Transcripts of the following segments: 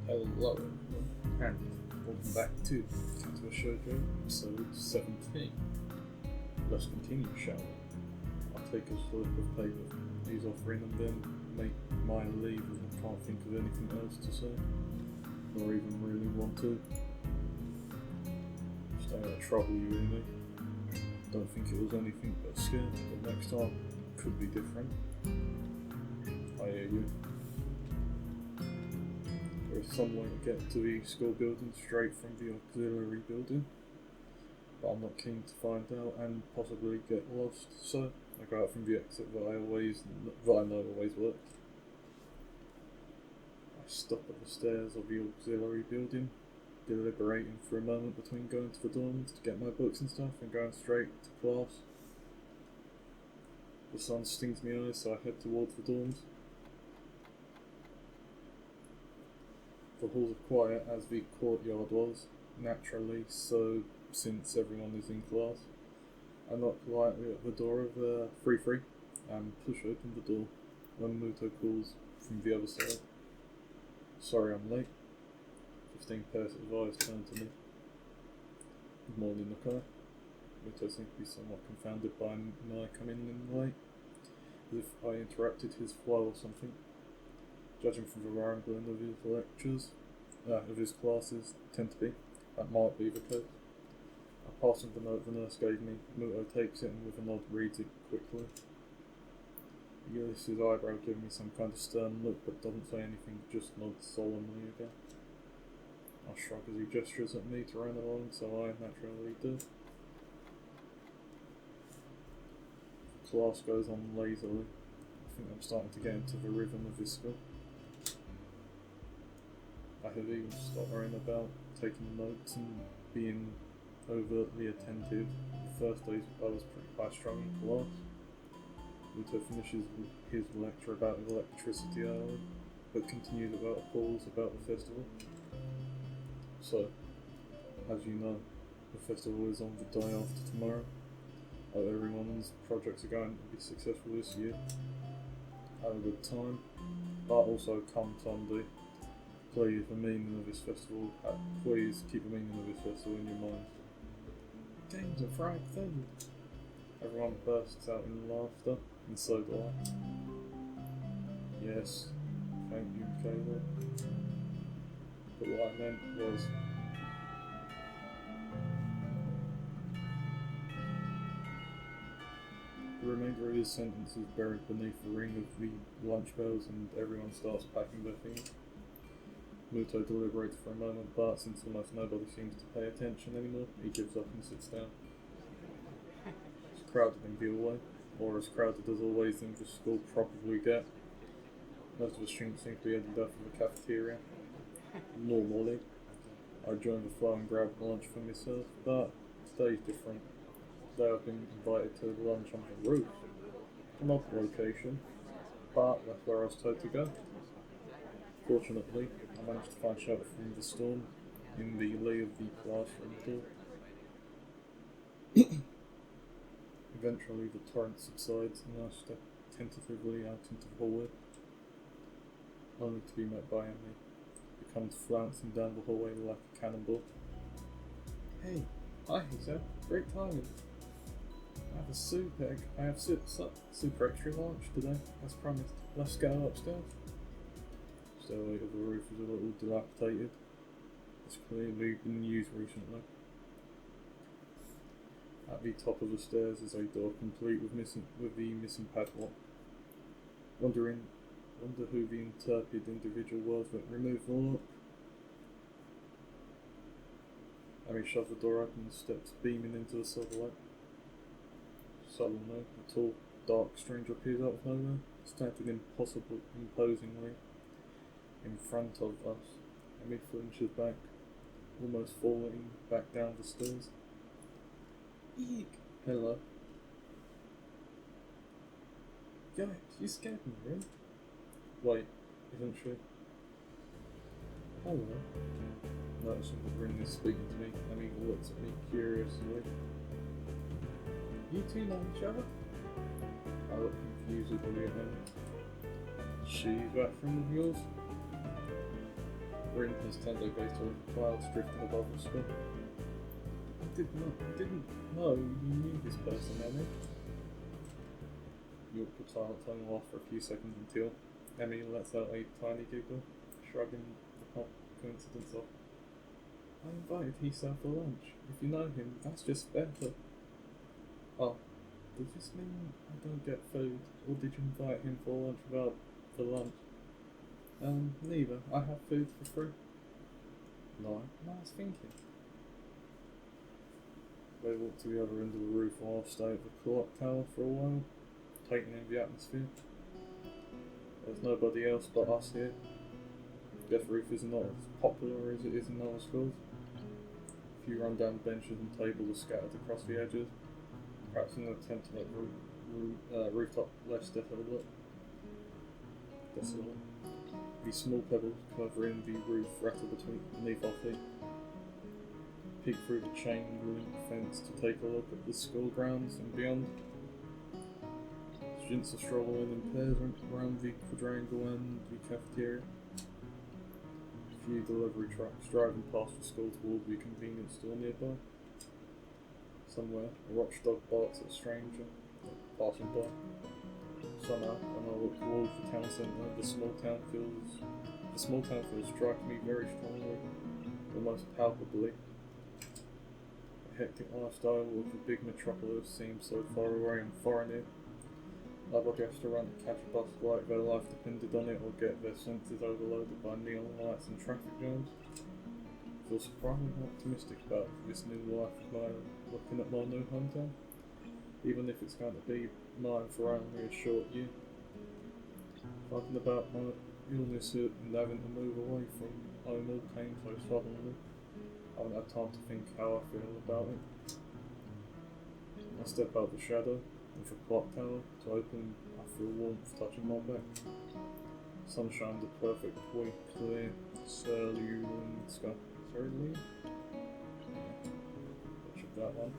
Hello everyone, and welcome back to Katawa Shoujo, episode 17. Let's continue, shall we? I'll take a slip of paper, these offering, and then make my leave as I can't think of anything else to say, or even really want to. Just don't want to trouble you, really. Don't think it was anything but scare, but next time could be different. I hear you. There's some way to get to the school building straight from the auxiliary building, but I'm not keen to find out and possibly get lost, so I go out from the exit that I know always works. I stop at the stairs of the auxiliary building, deliberating for a moment between going to the dorms to get my books and stuff and going straight to class. The sun stings me eyes, so I head towards the dorms. The halls are quiet as the courtyard was, naturally so since everyone is in class. I knock lightly at the door of 3-3 and push open the door when Muto calls from the other side. Sorry I'm late. 15 pairs of eyes turn to me. Good morning, Nakai. Muto seems to be somewhat confounded by my coming in late, as if I interrupted his flow or something. Judging from the rambling of his lectures, of his classes tend to be, that might be the case. I pass him the note the nurse gave me. Muto takes it and with a nod reads it quickly. He lifts his eyebrow, giving me some kind of stern look, but doesn't say anything, just nods solemnly again. I shrug as he gestures at me to run along, so I naturally do. The class goes on lazily. I think I'm starting to get into the rhythm of this school. I have even stopped worrying about taking notes and being overtly attentive. The first days I was pretty high-strung in class. Muto finishes his lecture about electricity early, but continues about a pause about the festival. So, as you know, the festival is on the day after tomorrow. Everyone's projects are going to be successful this year. Have a good time, but also come Sunday. Please keep the meaning of this festival in your mind. Games are fried food. Everyone bursts out in laughter, and so do I. Yes, thank you, Kayla. But what I meant was, the remainder of his sentence is buried beneath the ring of the lunch bells, and everyone starts packing their things. Muto deliberates for a moment, but since almost nobody seems to pay attention anymore, he gives up and sits down. It's crowded in the hallway, or as crowded as always in the school probably get. Most of the students seem to be headed out for the cafeteria. Normally, I join the flow and grab lunch for myself, but today's different. Today I've been invited to lunch on the roof. An odd location, but that's where I was told to go. Fortunately, I managed to find shelter from the storm in the lee of the classroom door. Eventually the torrent subsides and I step tentatively out into the hallway, only to be met by Emily, who comes flouncing down the hallway like a cannonball. Hey, hi Hazel, great timing. I have super extra lunch today, as promised. Let's go upstairs. The stairway of the roof is a little dilapidated. It's clearly been used recently. At the top of the stairs is a door complete with the missing padlock. Wonder who the intrepid individual was that removed the lock. Amy shoves the door open and steps beaming into the silver light. Suddenly, a tall, dark stranger appears out of nowhere, standing imposingly in front of us. Amy flinches back, almost falling back down the stairs. Eek! Hello. Yikes, you scared me, really? Wait, isn't she? Hello. Noticing the ring is speaking to me, Amy looks at me curiously. You two know each other? I look confusedly at him. She's that friend of yours? Rin has turned her gaze toward the clouds drifting above the sky. I didn't know you knew this person, Emmy. You put silent tongue off for a few seconds until Emmy lets out a tiny giggle, shrugging the coincidence off. I invited Hisa for lunch. If you know him, that's just better. Oh, does this mean I don't get food, or did you invite him for lunch? Neither. I have food for free. No, I was thinking. They walked to the other end of the roof while I stayed at the clock tower for a while, taking in the atmosphere. There's nobody else but us here. Death Roof is not as popular as it is in other schools. A few run-down benches and tables are scattered across the edges, perhaps in an attempt to make the rooftop less desolate. The small pebbles covering the roof rattle beneath our feet. Peek through the chain link fence to take a look at the school grounds and beyond. Students are strolling in pairs around the quadrangle and the cafeteria. A few delivery trucks driving past the school toward the convenience store nearby. Somewhere, a watchdog barks at a stranger passing by. Somehow, when I look towards the town centre, the small town feels strike me very strongly, almost palpably. The hectic lifestyle of the big metropolis seems so far away and foreign here. Other guests to run to catch a bus like their life depended on it, or get their senses overloaded by neon lights and traffic jams. I feel surprisingly optimistic about this new life by looking at my new hometown, even if it's going to be mine for only a short year. Thinking about my illness and having to move away from home all came so suddenly. I haven't had time to think how I feel about it. I step out the shadow of the clock tower to open. I feel warmth touching my back. Sunshine, the perfect white, clear, cerulean sky. Cerulean? Yeah, butchered that one.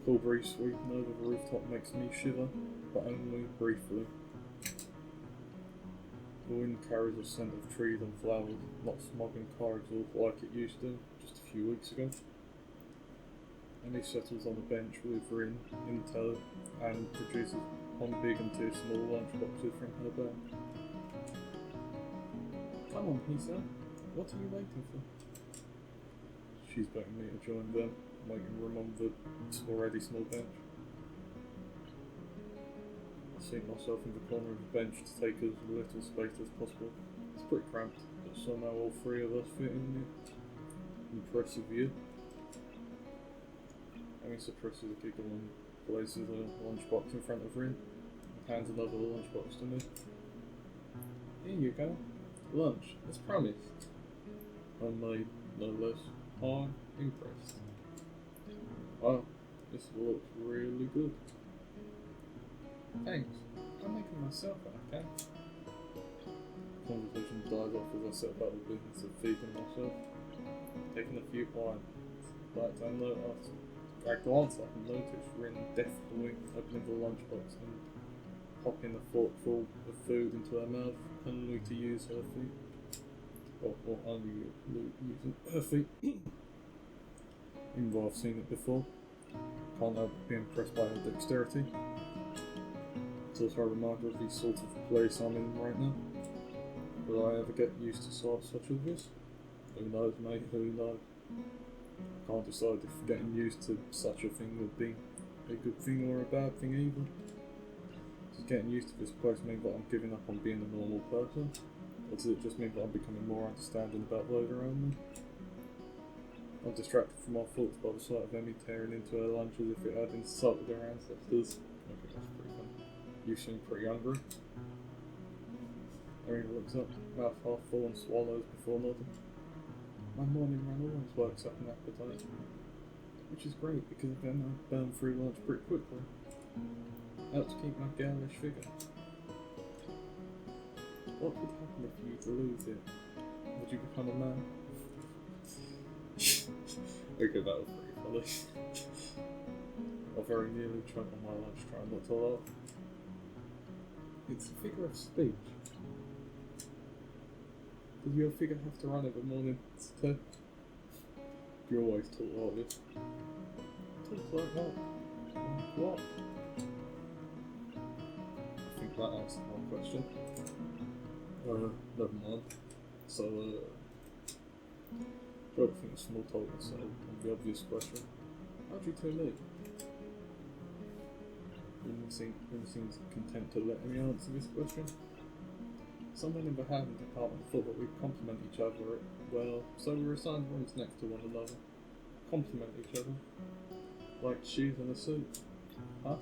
Cool breeze sweeping over the rooftop makes me shiver, but only briefly. The wind carries a scent of trees and flowers, not smog and car exhaust like it used to just a few weeks ago. Emmy settles on the bench with Rin in tow and produces one big and two small lunchboxes from her bag. Come on, Hisa, what are you waiting for? She's begging me to join them, making room on the already small bench. I seat myself in the corner of the bench to take as little space as possible. It's pretty cramped, but somehow all three of us fit in the impressive view. Emmy suppresses a giggle and places a lunchbox in front of Rin and hands another lunchbox to me. Here you go. Lunch, as promised. Homemade, no less. I'm impressed. Wow, this looks really good. Thanks. I'm making myself what I can. Conversation dies off as I set about the business of feeding myself. Taking a few bites, I glance up and notice Rin deftly opening the lunchbox and popping a forkful of food into her mouth, only to use her feet. Or only using her feet. Even though I've seen it before, can't help but be impressed by her dexterity. It's also a reminder of the sort of place I'm in right now. Will I ever get used to sights such as this? Who knows, mate, who knows? I can't decide if getting used to such a thing would be a good thing or a bad thing either. Does getting used to this place mean that I'm giving up on being a normal person? Or does it just mean that I'm becoming more understanding about those around me? I'm distracted from my thoughts by the sight of Emmy tearing into her lunch as if it had insulted her ancestors. Okay, that's pretty funny. You seem pretty hungry. Emmy looks up, mouth half full and swallows before nodding. My morning run always works up an appetite, which is great because then I burn through lunch pretty quickly. Helps keep my girlish figure. What would happen if you lose it? Would you become a man? Okay, that was pretty funny. I very nearly choked on my lunch trying not to laugh. It's a figure of speech. Does your figure have to run every morning too? You always talk like this. Talk like that? What? I think that answers my question. Never mind. So, try to think of small talk instead of the obvious question. How do you two meet? Everyone seems content to let me answer this question. Someone in the housing department thought that we'd complement each other. Well, so we were assigned rooms next to one another. Complement each other. Like shoes and a suit. Huh?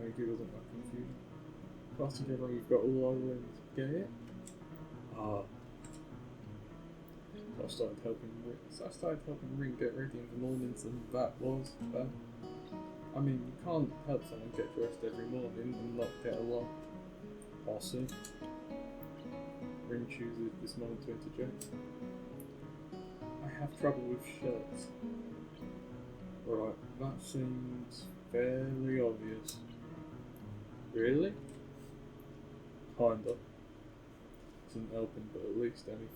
Very good, wasn't that confusion? Class together and we've got all our rooms. Get it? Ah. So I started helping Ring get ready in the mornings, and that was bad. I mean, you can't help someone get dressed every morning and not get along. I'll see. Rin chooses this moment to interject. I have trouble with shirts. Right, that seems fairly obvious. Really? Kinda. Isn't helping, but at least Emmy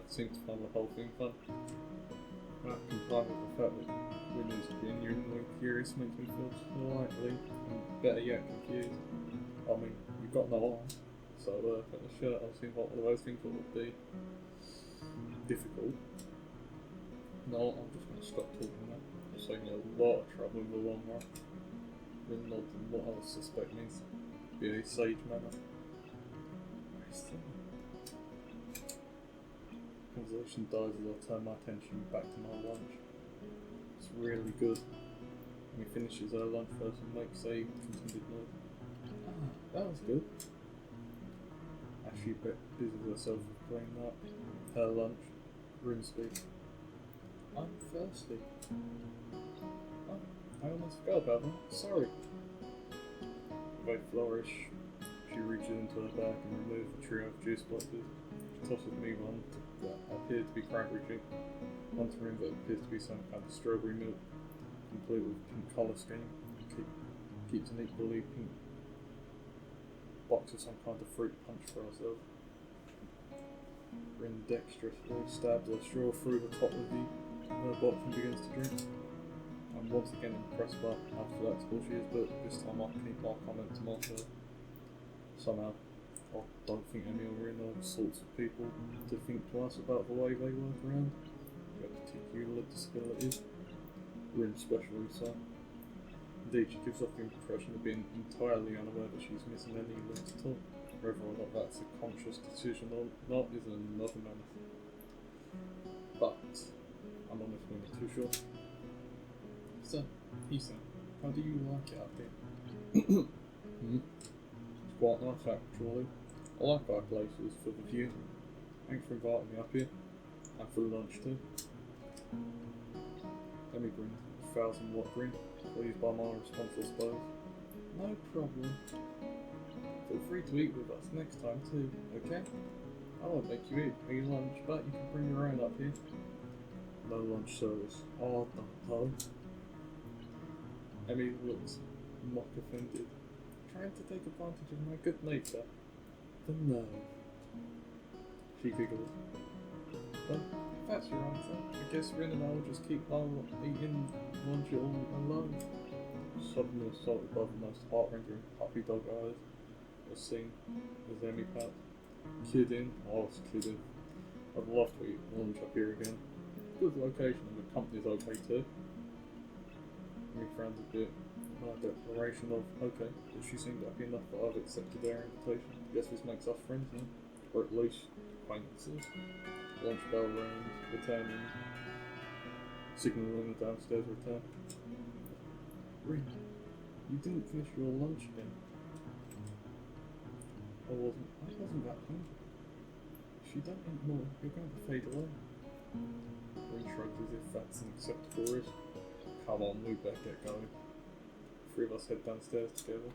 seems to find the whole thing fun. That combined with the fact that Rin is genuinely curious makes me feel slightly, and better yet, confused. I mean, you've got no arms, so putting a shirt on seems like one of those things that would be difficult. No, I'm just going to stop talking now. I'll save me a lot of trouble in the long run. Rin nods in what I suspect means to be a sage manner. Conversation dies as I turn my attention back to my lunch. It's really good. When he finishes her lunch first and makes a contented noise. Ah, that was good. As she busies herself with cleaning up her lunch, Rin speaks. I'm thirsty. Oh, I almost forgot about that. Sorry. With a flourish, she reaches into her bag and removes a trio of juice boxes. She tosses me one that appears to be cranberry juice, one to Rin that appears to be some kind of strawberry milk, complete with pink colour scheme. Keeps an equally pink box of some kind of fruit punch for herself. Rin dexterously stabs her straw through the top of her box and begins to drink. I'm once again impressed by how flexible she is, but this time I'll keep my comment to myself. Somehow, I don't think Emmy or Rin are the sorts of people to think twice about the way they work around their particular disabilities. Rin especially so. Indeed, she gives off the impression of being entirely unaware that she's missing any links at all. Whether or not that's a conscious decision or not is another matter. But I'm honestly not too sure. So, Isa, how do you like it up here? It's quite nice actually. I like our places for the view. Thanks for inviting me up here. And for lunch too. Let me bring 1,000-watt green. Pleased by my response, I suppose. No problem. Feel free to eat with us next time too, okay? I won't make you eat me lunch, but you can bring your own up here. No lunch service. Oh, no. Emmy looks mock offended. Trying to take advantage of my good nature. The nerve. She giggles. Well, if that's your answer, I guess Rin and I will just keep on eating lunch all alone. Suddenly assaulted by the most heart-rending puppy dog eyes was seen as Emmy pouts. Kidding? I was kidding. I'd love to eat lunch up here again. Good location and the company's okay too. Emmy frowns a bit. My declaration of okay, but she seemed happy enough that I've accepted their invitation. Guess this makes us friends then, or at least acquaintances. Lunch bell rings, returning, signalling the downstairs return. Rin, you didn't finish your lunch again. I wasn't that hungry. If you don't eat more, you're going to fade away. Rin shrugs as if that's an acceptable risk. Come on, we better get going. Three of us head downstairs together.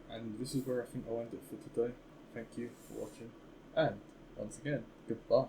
And this is where I think I'll end it for today. Thank you for watching. And, once again, goodbye.